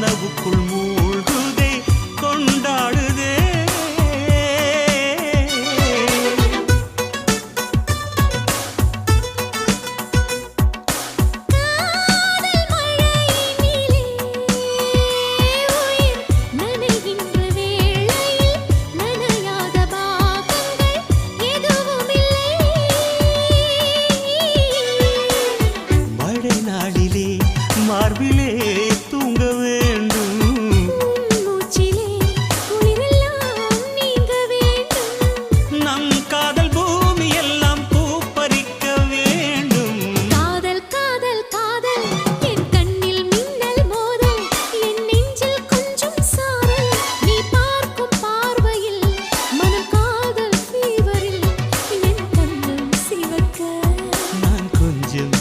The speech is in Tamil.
கனவுக்குள் மூழ்குதே கொண்டாடுதே. நாளிலே மார்பிலே தூங்க வேண்டும், மூச்சிலே குளிரெல்லாம் நீங்க வேண்டும். நம் காதல் பூமி எல்லாம் பூ பறிக்க வேண்டும். காதல் காதல் காதல் என் கண்ணில் மின்னல் மோதல், என் நெஞ்சில் கொஞ்சம் சாரல். நீ பார்க்கும் பார்வையில் மனம் காதல் ஃபீவரில் என் கண்ணம் சிவக்க நான் கொஞ்சம்